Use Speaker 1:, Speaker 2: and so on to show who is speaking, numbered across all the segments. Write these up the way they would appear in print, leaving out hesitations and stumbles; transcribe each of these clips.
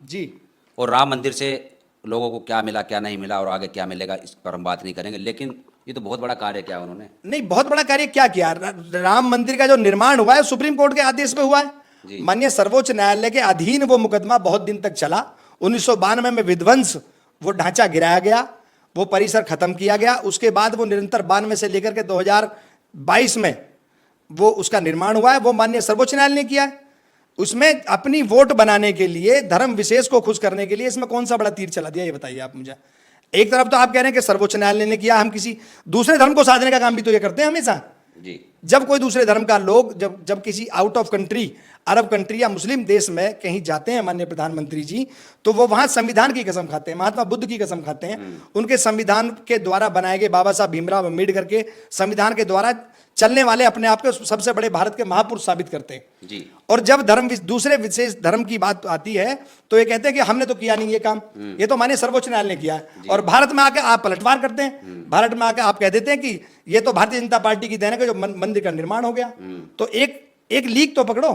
Speaker 1: जी।
Speaker 2: और राम मंदिर से लोगों को क्या मिला, क्या नहीं मिला और आगे क्या मिलेगा, इस पर हम बात नहीं करेंगे। लेकिन ये तो बहुत बड़ा कार्य किया उन्होंने।
Speaker 1: नहीं, बहुत बड़ा कार्य क्या किया? राम मंदिर का जो निर्माण हुआ है सुप्रीम कोर्ट के आदेश पे हुआ है।
Speaker 2: जी।
Speaker 1: माननीय सर्वोच्च न्यायालय के अधीन वो मुकदमा बहुत दिन तक चला। 1992 में विध्वंस, वो ढांचा गिराया गया, वो परिसर खत्म किया गया। उसके बाद वो निरंतर 92 से लेकर के 2022 में वो उसका निर्माण हुआ है। वो माननीय सर्वोच्च न्यायालय ने किया है। उसमें अपनी वोट बनाने के लिए, धर्म विशेष को खुश करने के लिए इसमें कौन सा बड़ा तीर चला दिया, ये बताइए आप मुझे। एक तरफ तो आप कह रहे हैं कि सर्वोच्च न्यायालय ने किया, हम किसी दूसरे धर्म को साधने का काम भी तो ये करते हैं हमेशा।
Speaker 2: जी।
Speaker 1: जब कोई दूसरे धर्म का लोग जब किसी out of country, Arab country या मुस्लिम देश में कहीं जाते हैं माननीय प्रधानमंत्री जी, तो वो वहां संविधान की कसम खाते हैं, महात्मा बुद्ध की कसम खाते हैं। उनके संविधान के द्वारा बनाए गए, बाबा साहब भीमराव अम्बेडकर के संविधान के द्वारा चलने वाले अपने आप को सबसे बड़े भारत के महापुरुष साबित करते हैं।
Speaker 2: जी।
Speaker 1: और जब दूसरे विशेष धर्म की बात आती है तो ये कहते हैं कि हमने तो किया नहीं ये काम, ये तो माननीय सर्वोच्च न्यायालय ने किया है। और भारत में आके आप पलटवार करते हैं। भारत में आके आप कह देते हैं कि ये तो भारतीय जनता पार्टी की देन है कि जो मंदिर का निर्माण हो गया। तो एक लीग तो पकड़ो।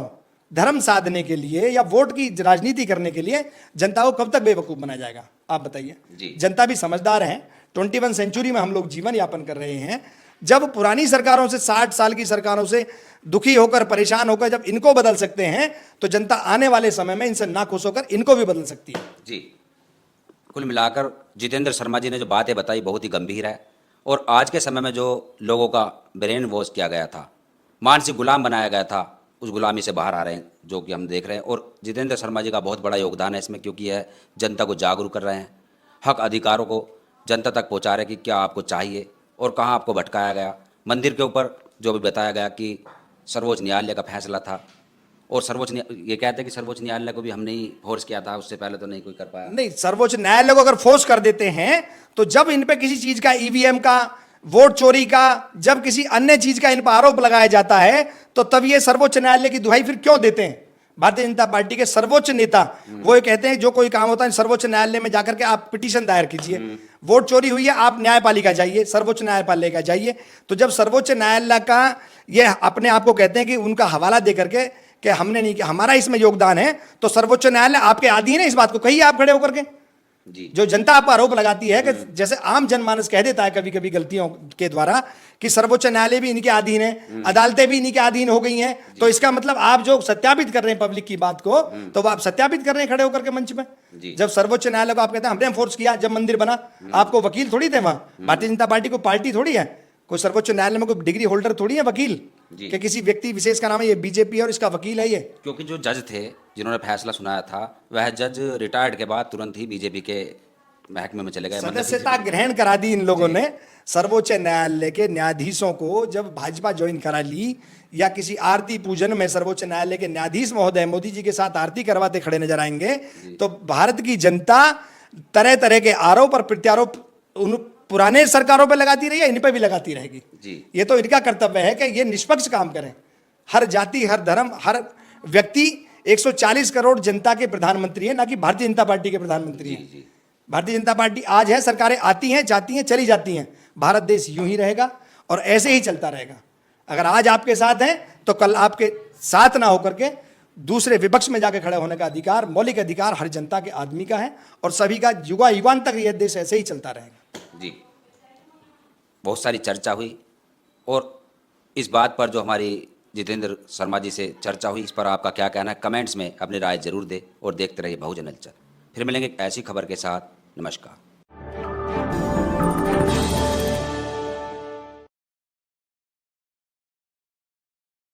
Speaker 1: धर्म साधने के लिए या वोट की राजनीति करने के लिए जनता को कब तक बेवकूफ बनाया जाएगा, आप बताइए। जनता भी समझदार है। 21 सेंचुरी में हम लोग जीवन यापन कर रहे हैं। जब पुरानी सरकारों से, 60 साल की सरकारों से दुखी होकर, परेशान होकर जब इनको बदल सकते हैं, तो जनता आने वाले समय में इनसे नाखुश होकर इनको भी बदल सकती है।
Speaker 2: जी। कुल मिलाकर जितेंद्र शर्मा जी ने जो बातें बताई बहुत ही गंभीर है। और आज के समय में जो लोगों का ब्रेन वॉश किया गया था, मानसिक गुलाम बनाया गया था, उस गुलामी से बाहर आ रहे हैं, जो कि हम देख रहे हैं। और जितेंद्र शर्मा जी का बहुत बड़ा योगदान है इसमें, क्योंकि यह जनता को जागरूक कर रहे हैं, हक अधिकारों को जनता तक पहुंचा रहे हैं कि क्या आपको चाहिए और कहाँ आपको भटकाया गया। मंदिर के ऊपर जो भी बताया गया कि सर्वोच्च न्यायालय का फैसला था, और ये कहते हैं कि सर्वोच्च न्यायालय को भी हमने ही फोर्स किया था, उससे पहले तो नहीं कोई कर पाया।
Speaker 1: नहीं, सर्वोच्च न्यायालय को अगर फोर्स कर देते हैं तो जब इन पे किसी चीज का, ईवीएम का, वोट चोरी का, जब किसी अन्य चीज का इन पर आरोप लगाया जाता है, तो तब ये सर्वोच्च न्यायालय की दुहाई फिर क्यों देते हैं? भारतीय जनता पार्टी के सर्वोच्च नेता वो ये कहते हैं जो कोई काम होता है सर्वोच्च न्यायालय में जाकर के आप पिटीशन दायर कीजिए। वोट चोरी हुई है, आप न्यायपालिका जाइए, सर्वोच्च न्यायपालिका जाइए। तो जब सर्वोच्च न्यायालय का ये अपने आप को कहते हैं कि उनका हवाला दे करके कि हमने नहीं किया, हमारा इसमें योगदान है, तो सर्वोच्च न्यायालय आपके अधीन है। इस बात को कहिए आप खड़े होकर के।
Speaker 2: जी।
Speaker 1: जो जनता आप पर आरोप लगाती है कि जैसे आम जनमानस कह देता है कभी कभी गलतियों के द्वारा कि सर्वोच्च न्यायालय भी इनके अधीन है, अदालतें भी इनके अधीन हो गई हैं, तो इसका मतलब आप जो सत्यापित कर रहे हैं पब्लिक की बात को, तो वो आप सत्यापित कर रहे हैं खड़े होकर के मंच में। जब सर्वोच्च न्यायालय को आप कहते हैं हमने फोर्स किया, जब मंदिर बना, आपको वकील थोड़ी थे वहां। भारतीय जनता पार्टी को पार्टी थोड़ी है, कोई सर्वोच्च न्यायालय में कोई डिग्री होल्डर थोड़ी है वकील कि किसी व्यक्ति विशेष का नाम है ये बीजेपी और इसका वकील है ये।
Speaker 2: क्योंकि जो जज थे जिन्होंने फैसला सुनाया था, वह जज रिटायर्ड के बाद तुरंत ही बीजेपी के महकमे में चले गए।
Speaker 1: सदस्यता ग्रहण करा दी इन लोगों ने। सर्वोच्च न्यायालय के न्यायाधीशों को जब भाजपा ज्वाइन करा ली, या किसी आरती पूजन में सर्वोच्च न्यायालय के न्यायाधीश महोदय मोदी जी के साथ आरती करवाते खड़े नजर आएंगे, तो भारत की जनता तरह तरह के आरोप और प्रत्यारोप उन पुराने सरकारों पर लगाती रही है, इन पर भी लगाती रहेगी। ये तो इनका कर्तव्य है कि ये निष्पक्ष काम करें। हर जाति, हर धर्म, हर व्यक्ति 140 करोड़ जनता के प्रधानमंत्री है, ना कि भारतीय जनता पार्टी के प्रधानमंत्री है। भारतीय जनता पार्टी आज है, सरकारें आती हैं, जाती हैं, चली जाती हैं। भारत देश यूं ही रहेगा और ऐसे ही चलता रहेगा। अगर आज आपके साथ हैं तो कल आपके साथ ना होकर के दूसरे विपक्ष में जाकर खड़े होने का अधिकार, मौलिक अधिकार हर जनता के आदमी का है, और सभी का युवा युवान तक यह देश ऐसे ही चलता रहेगा।
Speaker 2: जी। बहुत सारी चर्चा हुई, और इस बात पर जो हमारी जितेंद्र शर्मा जी से चर्चा हुई, इस पर आपका क्या कहना है? कमेंट्स में अपनी राय जरूर दें और देखते रहिए बहुजन हलचल। फिर मिलेंगे एक ऐसी खबर के साथ। नमस्कार।